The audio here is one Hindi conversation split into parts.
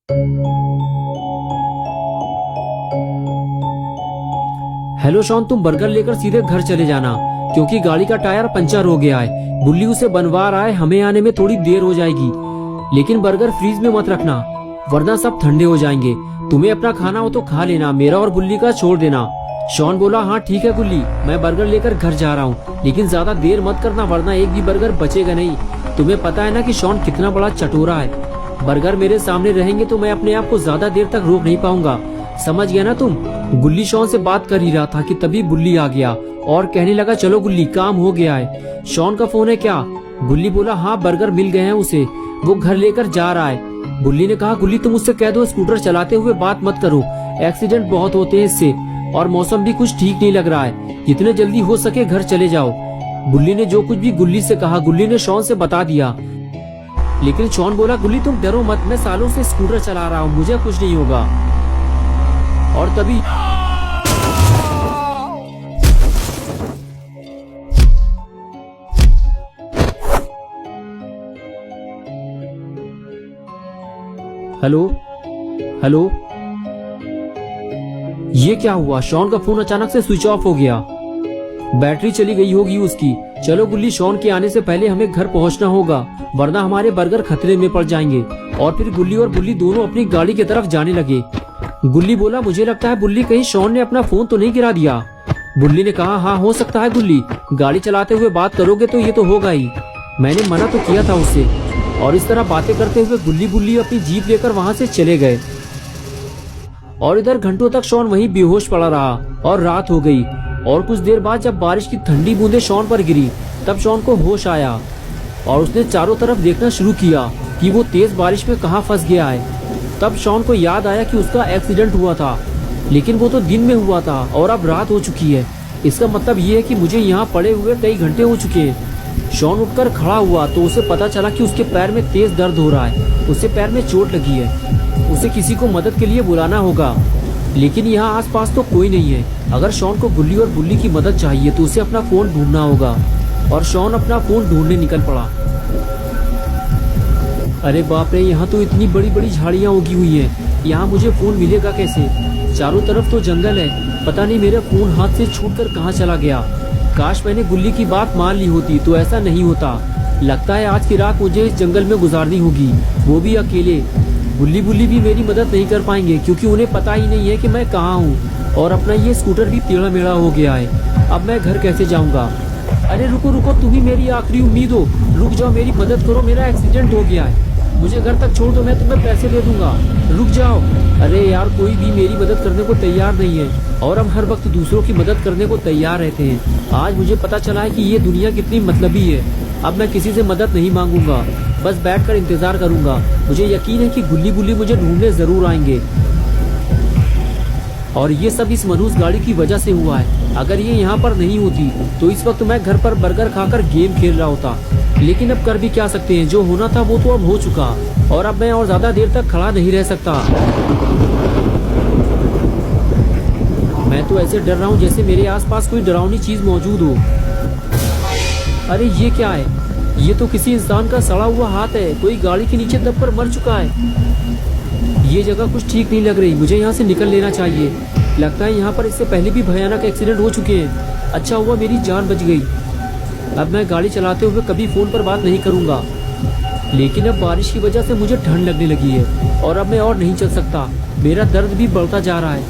हेलो शॉन, तुम बर्गर लेकर सीधे घर चले जाना क्योंकि गाड़ी का टायर पंचर हो गया है। बुल्ली उसे बनवा रहा है, हमें आने में थोड़ी देर हो जाएगी। लेकिन बर्गर फ्रीज में मत रखना वरना सब ठंडे हो जाएंगे। तुम्हें अपना खाना हो तो खा लेना, मेरा और बुल्ली का छोड़ देना। शॉन बोला, हाँ ठीक है बुल्ली, मैं बर्गर लेकर घर जा रहा हूँ, लेकिन ज्यादा देर मत करना वरना एक भी बर्गर बचेगा नहीं। तुम्हें पता है ना कि शॉन कितना बड़ा चटोरा है। बर्गर मेरे सामने रहेंगे तो मैं अपने आप को ज्यादा देर तक रोक नहीं पाऊंगा, समझ गया ना तुम। गुल्ली शॉन से बात कर ही रहा था कि तभी बुल्ली आ गया और कहने लगा, चलो गुल्ली काम हो गया है। शॉन का फोन है क्या? गुल्ली बोला, हाँ बर्गर मिल गए हैं उसे, वो घर लेकर जा रहा है। बुल्ली ने कहा, गुल्ली तुम उससे कह दो स्कूटर चलाते हुए बात मत करो, एक्सीडेंट बहुत होते हैं इससे, और मौसम भी कुछ ठीक नहीं लग रहा है, जितने जल्दी हो सके घर चले जाओ। बुल्ली ने जो कुछ भी गुल्ली से कहा गुल्ली ने शॉन से बता दिया। लेकिन शॉन बोला, गुल्ली तुम डरो मत, मैं सालों से स्कूटर चला रहा हूँ, मुझे कुछ नहीं होगा। और तभी हेलो हेलो, ये क्या हुआ? शॉन का फोन अचानक से स्विच ऑफ हो गया, बैटरी चली गई होगी उसकी। चलो गुल्ली, शॉन के आने से पहले हमें घर पहुंचना होगा वरना हमारे बर्गर खतरे में पड़ जाएंगे। और फिर गुल्ली और बुल्ली दोनों अपनी गाड़ी की तरफ जाने लगे। गुल्ली बोला, मुझे लगता है बुल्ली कहीं शॉन ने अपना फोन तो नहीं गिरा दिया। बुल्ली ने कहा, हाँ हो सकता है गुल्ली, गाड़ी चलाते हुए बात करोगे तो ये तो होगा ही, मैंने मना तो किया था उससे। और इस तरह बातें करते हुए गुल्ली बुल्ली अपनी जीप लेकर वहाँ से चले गए। और इधर घंटों तक शॉन वहीं बेहोश पड़ा रहा और रात हो गई। और कुछ देर बाद जब बारिश की ठंडी बूंदें शॉन पर गिरी तब शॉन को होश आया और उसने चारों तरफ देखना शुरू किया कि वो तेज बारिश में कहाँ फंस गया है। तब शॉन को याद आया कि उसका एक्सीडेंट हुआ था, लेकिन वो तो दिन में हुआ था और अब रात हो चुकी है। इसका मतलब ये है कि मुझे यहाँ पड़े हुए कई घंटे हो चुके हैं। शॉन उठकर खड़ा हुआ तो उसे पता चला कि उसके पैर में तेज दर्द हो रहा है, उसे पैर में चोट लगी है, उसे किसी को मदद के लिए बुलाना होगा। लेकिन यहाँ आसपास तो कोई नहीं है। अगर शॉन को गुल्ली और बुल्ली की मदद चाहिए तो उसे अपना फोन ढूंढना होगा। और शॉन अपना फोन ढूंढने निकल पड़ा। अरे बाप रे, यहाँ तो इतनी बड़ी बड़ी झाड़ियाँ उगी हुई हैं, यहाँ मुझे फोन मिलेगा कैसे? चारों तरफ तो जंगल है, पता नहीं मेरा फोन हाथ से छूटकर कहाँ चला गया। काश मैंने गुल्ली की बात मान ली होती तो ऐसा नहीं होता। लगता है आज की रात मुझे इस जंगल में गुजारनी होगी, वो भी अकेले। गुल्ली बुल्ली भी मेरी मदद नहीं कर पाएंगे क्योंकि उन्हें पता ही नहीं है कि मैं कहाँ हूँ। और अपना ये स्कूटर भी टेढ़ा मेढ़ा हो गया है, अब मैं घर कैसे जाऊँगा? अरे रुको रुको, तुम ही मेरी आखिरी उम्मीद हो, रुक जाओ, मेरी मदद करो, मेरा एक्सीडेंट हो गया है, मुझे घर तक छोड़ दो, मैं तुम्हें पैसे दे दूंगा, रुक जाओ। अरे यार, कोई भी मेरी मदद करने को तैयार नहीं है और हम हर वक्त दूसरों की मदद करने को तैयार रहते हैं। आज मुझे पता चला है कि ये दुनिया कितनी मतलबी है। अब मैं किसी से मदद नहीं मांगूंगा, बस बैठकर इंतजार करूंगा। मुझे यकीन है कि गुल्ली बुल्ली मुझे ढूंढने जरूर आएंगे। और ये सब इस मनुष्य गाड़ी की वजह से हुआ है। अगर ये यहाँ पर नहीं होती तो इस वक्त मैं घर पर बर्गर खाकर गेम खेल रहा होता। लेकिन अब कर भी क्या सकते हैं, जो होना था वो तो अब हो चुका और अब मैं और ज्यादा देर तक खड़ा नहीं रह सकता। मैं तो ऐसे डर रहा हूँ जैसे मेरे आसपास कोई डरावनी चीज मौजूद हो। अरे ये क्या है? ये तो किसी इंसान का सड़ा हुआ हाथ है, कोई गाड़ी के नीचे दबकर मर चुका है। ये जगह कुछ ठीक नहीं लग रही, मुझे यहाँ से निकल लेना चाहिए। लगता है यहाँ पर इससे पहले भी भयानक एक्सीडेंट हो चुके हैं। अच्छा हुआ मेरी जान बच गई। अब मैं गाड़ी चलाते हुए कभी फोन पर बात नहीं करूंगा। लेकिन अब बारिश की वजह से मुझे ठंड लगने लगी है और अब मैं और नहीं चल सकता। मेरा दर्द भी बढ़ता जा रहा है,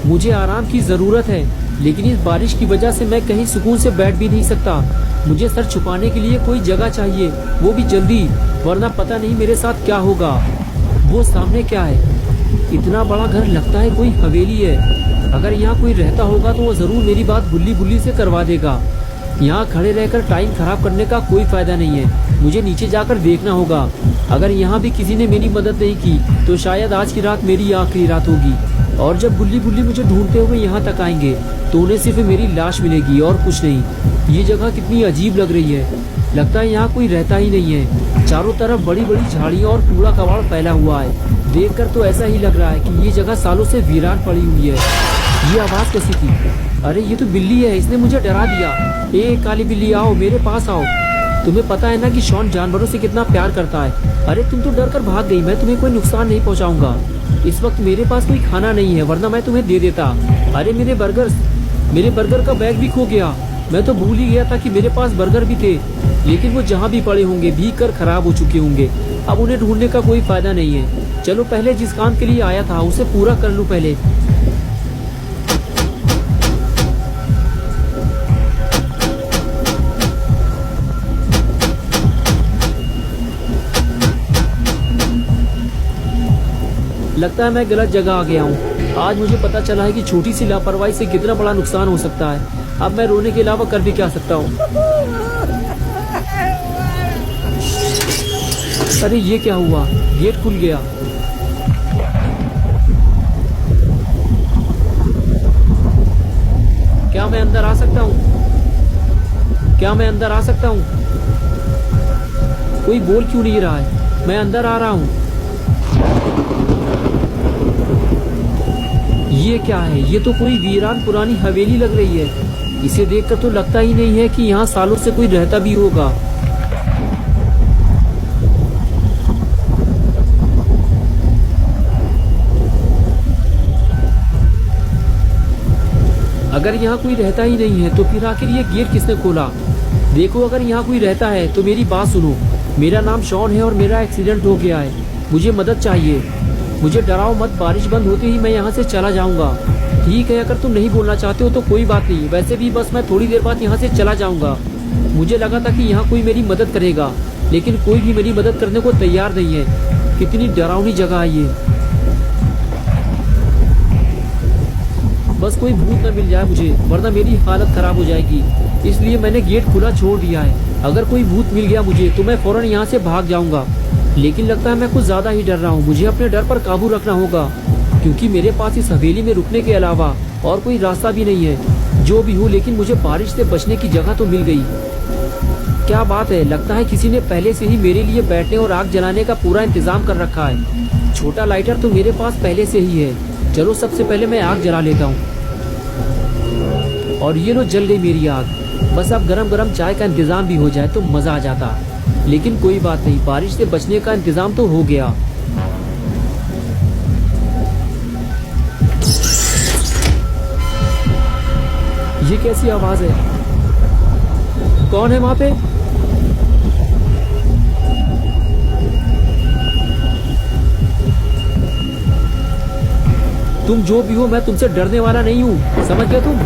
मुझे आराम की जरूरत है। लेकिन इस बारिश की वजह से मैं कहीं सुकून से बैठ भी नहीं सकता। मुझे सर छुपाने के लिए कोई जगह चाहिए, वो भी जल्दी, वरना पता नहीं मेरे साथ क्या होगा। वो सामने क्या है? इतना बड़ा घर, लगता है कोई हवेली है। अगर यहाँ कोई रहता होगा तो वो जरूर मेरी बात गुल्ली बुल्ली से करवा देगा। यहाँ खड़े रहकर टाइम खराब करने का कोई फायदा नहीं है, मुझे नीचे जाकर देखना होगा। अगर यहाँ भी किसी ने मेरी मदद नहीं की तो शायद आज की रात मेरी आखिरी रात होगी। और जब गुल्ली बुल्ली मुझे ढूंढते हुए यहाँ तक आएंगे तो उन्हें सिर्फ मेरी लाश मिलेगी और कुछ नहीं। ये जगह कितनी अजीब लग रही है, लगता है यहाँ कोई रहता ही नहीं है। चारों तरफ बड़ी बड़ी झाड़ियाँ और कूड़ा कबाड़ फैला हुआ है। देखकर तो ऐसा ही लग रहा है कि ये जगह सालों से वीरान पड़ी हुई है। ये आवाज कैसी थी? अरे ये तो बिल्ली है, इसने मुझे डरा दिया। ए काली बिल्ली, आओ मेरे पास आओ। तुम्हें पता है ना कि शॉन जानवरों से कितना प्यार करता है। अरे तुम तो डर कर भाग गई। मैं तुम्हें कोई नुकसान नहीं पहुंचाऊंगा। इस वक्त मेरे पास कोई खाना नहीं है, वरना मैं तुम्हें दे देता। अरे मेरे बर्गर का बैग भी खो गया। मैं तो भूल ही गया था कि मेरे पास बर्गर भी थे, लेकिन वो जहाँ भी पड़े होंगे भीग कर खराब हो चुके होंगे। अब उन्हें ढूंढने का कोई फायदा नहीं है। चलो पहले जिस काम के लिए आया था उसे पूरा कर लूं पहले। लगता है मैं गलत जगह आ गया हूँ। आज मुझे पता चला है कि छोटी सी लापरवाही से कितना बड़ा नुकसान हो सकता है। अब मैं रोने के अलावा कर भी क्या सकता हूँ। अरे ये क्या हुआ? गेट खुल गया। क्या मैं अंदर आ सकता हूँ? क्या मैं अंदर आ सकता हूँ? कोई बोल क्यों नहीं रहा है? मैं अंदर आ रहा हूँ। ये क्या है? ये तो कोई वीरान पुरानी हवेली लग रही है। इसे देखकर तो लगता ही नहीं है कि यहाँ सालों से कोई रहता भी होगा। अगर यहाँ कोई रहता ही नहीं है तो फिर आखिर ये गेट किसने खोला? देखो, अगर यहाँ कोई रहता है तो मेरी बात सुनो। मेरा नाम शॉन है और मेरा एक्सीडेंट हो गया है। मुझे मदद चाहिए। मुझे डराओ मत। बारिश बंद होते ही मैं यहाँ से चला जाऊंगा। ठीक है, अगर तुम नहीं बोलना चाहते हो तो कोई बात नहीं। वैसे भी बस मैं थोड़ी देर बाद यहाँ से चला जाऊंगा। मुझे लगा था कि यहाँ कोई मेरी मदद करेगा, लेकिन कोई भी मेरी मदद करने को तैयार नहीं है। कितनी डरावनी जगह है ये। बस कोई भूत न मिल जाए मुझे, वरना मेरी हालत खराब हो जाएगी। इसलिए मैंने गेट खुला छोड़ दिया है। अगर कोई भूत मिल गया मुझे तो मैं फौरन यहाँ से भाग जाऊंगा। लेकिन लगता है मैं कुछ ज्यादा ही डर रहा हूँ। मुझे अपने डर पर काबू रखना होगा, क्योंकि मेरे पास इस हवेली में रुकने के अलावा और कोई रास्ता भी नहीं है। जो भी हो, लेकिन मुझे बारिश से बचने की जगह तो मिल गई। क्या बात है, लगता है किसी ने पहले से ही मेरे लिए बैठने और आग जलाने का पूरा इंतजाम कर रखा है। छोटा लाइटर तो मेरे पास पहले से ही है। चलो सबसे पहले मैं आग जला लेता हूँ। और ये लो, जल गई मेरी आग। बस अब गरम गरम चाय का इंतजाम भी हो जाए तो मजा आ जाता। लेकिन कोई बात नहीं, बारिश से बचने का इंतजाम तो हो गया। ये कैसी आवाज है? कौन है वहां पे? तुम जो भी हो, मैं तुमसे डरने वाला नहीं हूँ, समझ गए तुम?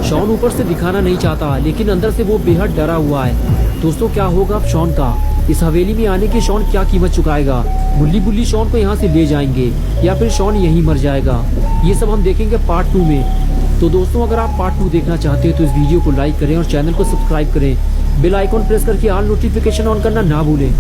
शॉन ऊपर से दिखाना नहीं चाहता, लेकिन अंदर से वो बेहद डरा हुआ है। दोस्तों, क्या होगा अब शॉन का? इस हवेली में आने की शॉन क्या कीमत चुकाएगा? बुल्ली बुल्ली शॉन को यहाँ से ले जाएंगे या फिर शॉन यहीं मर जाएगा? ये सब हम देखेंगे पार्ट 2 में। तो दोस्तों, अगर आप पार्ट 2 देखना चाहते हैं तो इस वीडियो को लाइक करें और चैनल को सब्सक्राइब करें। बेल आइकॉन प्रेस करके ऑल नोटिफिकेशन ऑन करना ना भूलें।